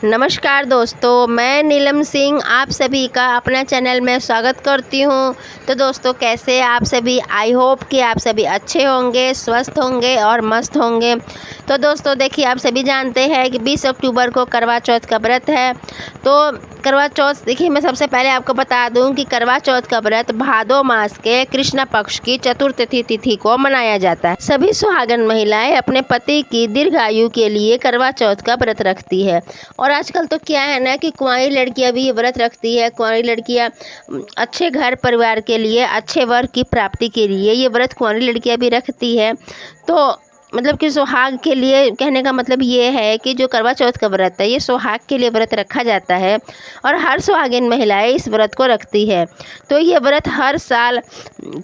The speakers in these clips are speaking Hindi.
नमस्कार दोस्तों, मैं नीलम सिंह आप सभी का अपना चैनल में स्वागत करती हूं। तो दोस्तों, कैसे आप सभी? आई होप कि आप सभी अच्छे होंगे, स्वस्थ होंगे और मस्त होंगे। तो दोस्तों देखिए, आप सभी जानते हैं कि 20 अक्टूबर को करवा चौथ का व्रत है। तो करवा चौथ, देखिए मैं सबसे पहले आपको बता दूं कि करवा चौथ का व्रत भादो मास के कृष्ण पक्ष की चतुर्थी तिथि को मनाया जाता है। सभी सुहागन महिलाएं अपने पति की दीर्घायु के लिए करवा चौथ का व्रत रखती है। और आजकल तो क्या है ना कि कुंवारी लड़कियां भी ये व्रत रखती है। कुंवारी लड़कियां अच्छे घर परिवार के लिए, अच्छे वर की प्राप्ति के लिए ये व्रत कुंवारी लड़कियां भी रखती है। तो मतलब कि सुहाग के लिए, कहने का मतलब ये है कि जो करवा चौथ का व्रत है ये सुहाग के लिए व्रत रखा जाता है और हर सुहागिन महिलाएं इस व्रत को रखती है। तो ये व्रत हर साल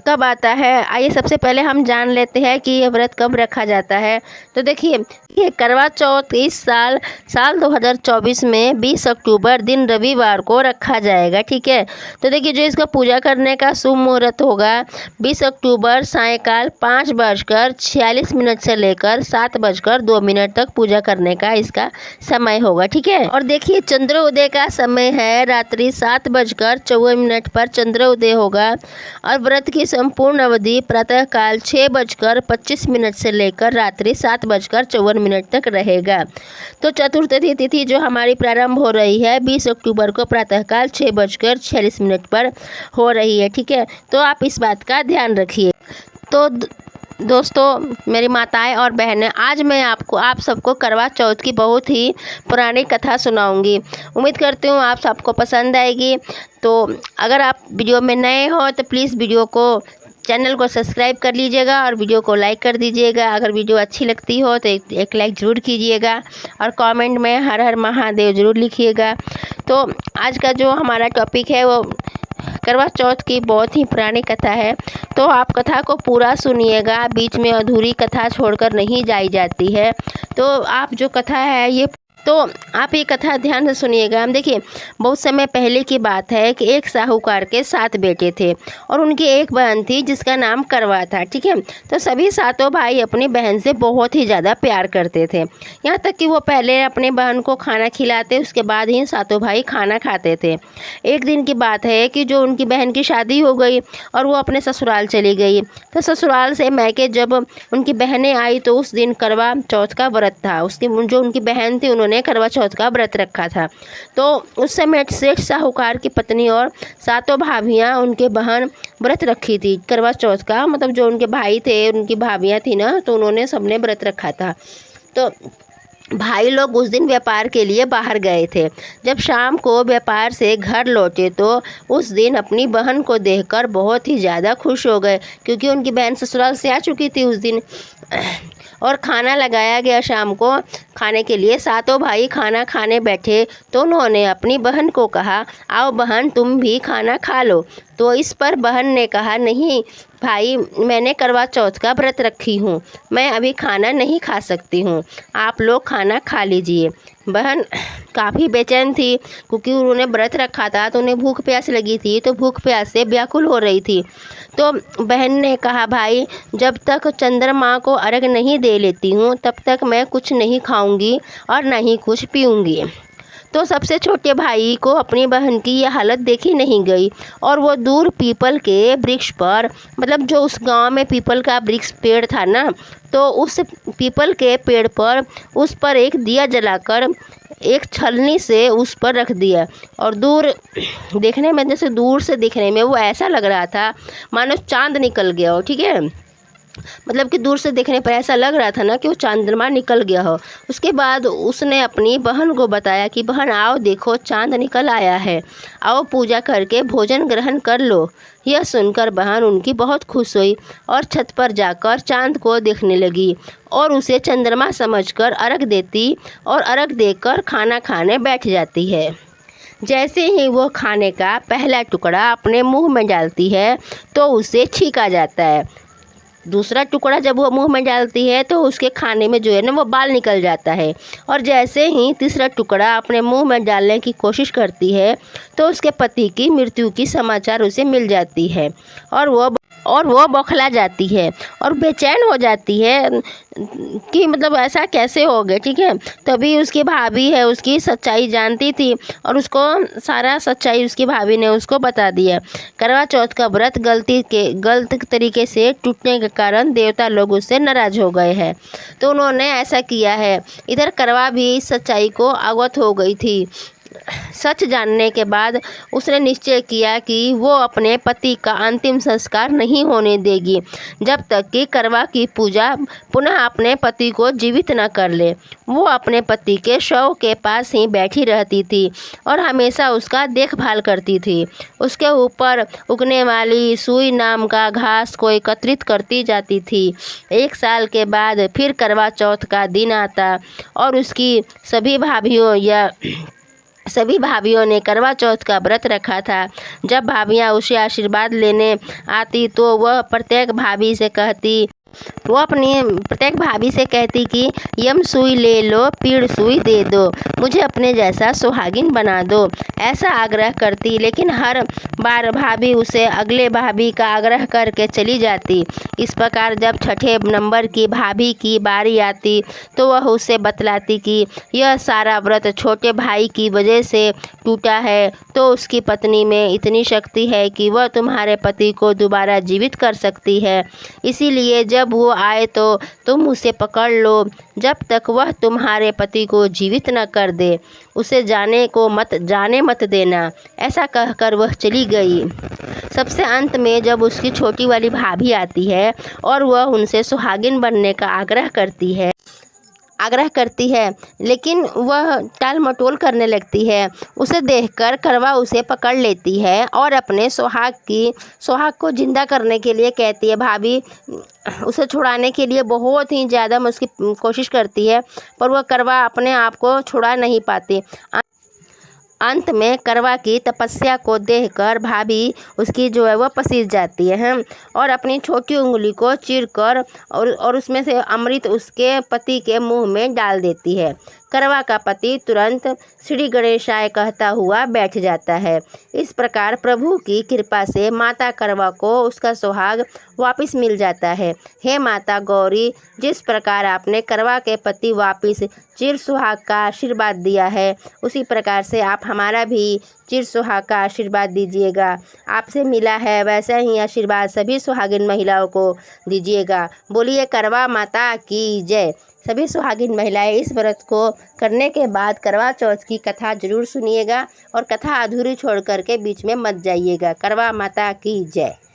कब आता है, आइए सबसे पहले हम जान लेते हैं कि ये व्रत कब रखा जाता है। तो देखिए, ये करवा चौथ इस साल 2024 में 20 अक्टूबर दिन रविवार को रखा जाएगा। ठीक है। तो देखिए, जो इसका पूजा करने का शुभ मुहूर्त होगा 20 अक्टूबर सायंकाल 5:46 से लेकर 7:02 तक पूजा करने का इसका समय होगा। ठीक है। और देखिए, चंद्रोदय का समय है रात्रि 7:54 पर चंद्रोदय होगा और व्रत की संपूर्ण अवधि प्रातःकाल 6:25 से लेकर रात्रि 7:54 तक रहेगा। तो चतुर्थी तिथि जो हमारी प्रारंभ हो रही है 20 अक्टूबर को प्रातःकाल 6:46 पर हो रही है। ठीक है। तो आप इस बात का ध्यान रखिए। तो दोस्तों, मेरी माताएं और बहनें, आज मैं आप सबको करवा चौथ की बहुत ही पुरानी कथा सुनाऊंगी। उम्मीद करती हूँ आप सबको पसंद आएगी। तो अगर आप वीडियो में नए हो तो प्लीज़ चैनल को सब्सक्राइब कर लीजिएगा और वीडियो को लाइक कर दीजिएगा। अगर वीडियो अच्छी लगती हो तो एक लाइक ज़रूर कीजिएगा और कमेंट में हर हर महादेव ज़रूर लिखिएगा। तो आज का जो हमारा टॉपिक है वो करवा चौथ की बहुत ही पुरानी कथा है। तो आप कथा को पूरा सुनिएगा, बीच में अधूरी कथा छोड़कर नहीं जाई जाती है। तो आप जो कथा है आप ये कथा ध्यान से सुनिएगा। देखिए, बहुत समय पहले की बात है कि एक साहूकार के 7 बेटे थे और उनकी एक बहन थी जिसका नाम करवा था। ठीक है। तो सभी सातों भाई अपनी बहन से बहुत ही ज़्यादा प्यार करते थे, यहाँ तक कि वो पहले अपने बहन को खाना खिलाते, उसके बाद ही सातों भाई खाना खाते थे। एक दिन की बात है कि जो उनकी बहन की शादी हो गई और वो अपने ससुराल चली गई। तो ससुराल से मैके जब उनकी बहनें आई तो उस दिन करवा चौथ का व्रत था। जो उनकी बहन थी उन्होंने करवा चौथ का व्रत रखा था। तो उस समय सेठ साहूकार की पत्नी और सातों भाभियां उनके बहन व्रत रखी थी करवा चौथ का। मतलब जो उनके भाई थे, उनकी भाभियां थी ना, तो उन्होंने सबने व्रत रखा था। तो भाई लोग उस दिन व्यापार के लिए बाहर गए थे। जब शाम को व्यापार से घर लौटे तो उस दिन अपनी बहन को देखकर बहुत ही ज़्यादा खुश हो गए, क्योंकि उनकी बहन ससुराल से आ चुकी थी उस दिन। और खाना लगाया गया शाम को खाने के लिए। सातों भाई खाना खाने बैठे तो उन्होंने अपनी बहन को कहा, आओ बहन तुम भी खाना खा लो। तो इस पर बहन ने कहा, नहीं भाई, मैंने करवा चौथ का व्रत रखी हूँ, मैं अभी खाना नहीं खा सकती हूँ, आप लोग खाना खा लीजिए। बहन काफ़ी बेचैन थी क्योंकि उन्होंने व्रत रखा था तो उन्हें भूख प्यास लगी थी, तो भूख प्यास से व्याकुल हो रही थी। तो बहन ने कहा, भाई जब तक चंद्रमा को अर्घ नहीं दे लेती हूँ तब तक मैं कुछ नहीं खाऊंगी और ना ही कुछ पीऊँगी। तो सबसे छोटे भाई को अपनी बहन की यह हालत देखी नहीं गई और वो दूर पीपल के वृक्ष पर, मतलब जो उस गांव में पीपल का वृक्ष पेड़ था ना, तो उस पीपल के पेड़ पर उस पर एक दिया जलाकर एक छलनी से उस पर रख दिया। और दूर देखने में, जैसे दूर से देखने में वो ऐसा लग रहा था मानो चांद निकल गया हो। ठीक है। मतलब कि दूर से देखने पर ऐसा लग रहा था ना कि वो चंद्रमा निकल गया हो। उसके बाद उसने अपनी बहन को बताया कि बहन आओ देखो, चांद निकल आया है, आओ पूजा करके भोजन ग्रहण कर लो। यह सुनकर बहन उनकी बहुत खुश हुई और छत पर जाकर चांद को देखने लगी और उसे चंद्रमा समझकर अर्घ देती और अर्घ देकर खाना खाने बैठ जाती है। जैसे ही वो खाने का पहला टुकड़ा अपने मुंह में डालती है तो उसे छींका जाता है। दूसरा टुकड़ा जब वो मुंह में डालती है तो उसके खाने में जो है ना वो बाल निकल जाता है। और जैसे ही तीसरा टुकड़ा अपने मुंह में डालने की कोशिश करती है तो उसके पति की मृत्यु की समाचार उसे मिल जाती है और वो और वो बौखला जाती है और बेचैन हो जाती है कि मतलब ऐसा कैसे हो गया। ठीक है, तभी उसकी भाभी है उसकी सच्चाई जानती थी और उसको सारा सच्चाई उसकी भाभी ने उसको बता दिया। करवा चौथ का व्रत गलत तरीके से टूटने के कारण देवता लोग उससे नाराज हो गए हैं, तो उन्होंने ऐसा किया है। इधर करवा भी इस सच्चाई को अवगत हो गई थी। सच जानने के बाद उसने निश्चय किया कि वो अपने पति का अंतिम संस्कार नहीं होने देगी जब तक कि करवा की पूजा पुनः अपने पति को जीवित न कर ले। वो अपने पति के शव के पास ही बैठी रहती थी और हमेशा उसका देखभाल करती थी। उसके ऊपर उगने वाली सुई नाम का घास को एकत्रित करती जाती थी। 1 साल के बाद फिर करवा चौथ का दिन आता और उसकी सभी भाभियों ने करवा चौथ का व्रत रखा था। जब भाभियाँ उसे आशीर्वाद लेने आती तो वह अपनी प्रत्येक भाभी से कहती कि यम सुई ले लो, पीड़ सुई दे दो, मुझे अपने जैसा सुहागिन बना दो, ऐसा आग्रह करती। लेकिन हर बार भाभी उसे अगले भाभी का आग्रह करके चली जाती। इस प्रकार जब छठे नंबर की भाभी की बारी आती तो वह उसे बतलाती कि यह सारा व्रत छोटे भाई की वजह से टूटा है, तो उसकी पत्नी में इतनी शक्ति है कि वह तुम्हारे पति को दोबारा जीवित कर सकती है। इसीलिए जब वो आए तो तुम उसे पकड़ लो जब तक वह तुम्हारे पति को जीवित न कर दे। उसे जाने मत देना। ऐसा कहकर वह चली गई। सबसे अंत में जब उसकी छोटी वाली भाभी आती है और वह उनसे सुहागिन बनने का आग्रह करती है, लेकिन वह टाल मटोल करने लगती है। उसे देखकर करवा उसे पकड़ लेती है और अपने सुहाग को जिंदा करने के लिए कहती है। भाभी उसे छुड़ाने के लिए बहुत ही ज़्यादा मुश्किल कोशिश करती है, पर वह करवा अपने आप को छुड़ा नहीं पाती। अंत में करवा की तपस्या को देखकर भाभी उसकी जो है वह पसीज जाती है और अपनी छोटी उंगली को चीरकर और उसमें से अमृत उसके पति के मुंह में डाल देती है। करवा का पति तुरंत श्री गणेशाय कहता हुआ बैठ जाता है। इस प्रकार प्रभु की कृपा से माता करवा को उसका सुहाग वापस मिल जाता है। हे माता गौरी, जिस प्रकार आपने करवा के पति वापस चिर सुहाग का आशीर्वाद दिया है, उसी प्रकार से आप हमारा भी चिर सुहाग का आशीर्वाद दीजिएगा। आपसे मिला है वैसा ही आशीर्वाद सभी सुहागिन महिलाओं को दीजिएगा। बोलिए करवा माता की जय। सभी सुहागिन महिलाएं इस व्रत को करने के बाद करवा चौथ की कथा जरूर सुनिएगा और कथा अधूरी छोड़ करके बीच में मत जाइएगा। करवा माता की जय।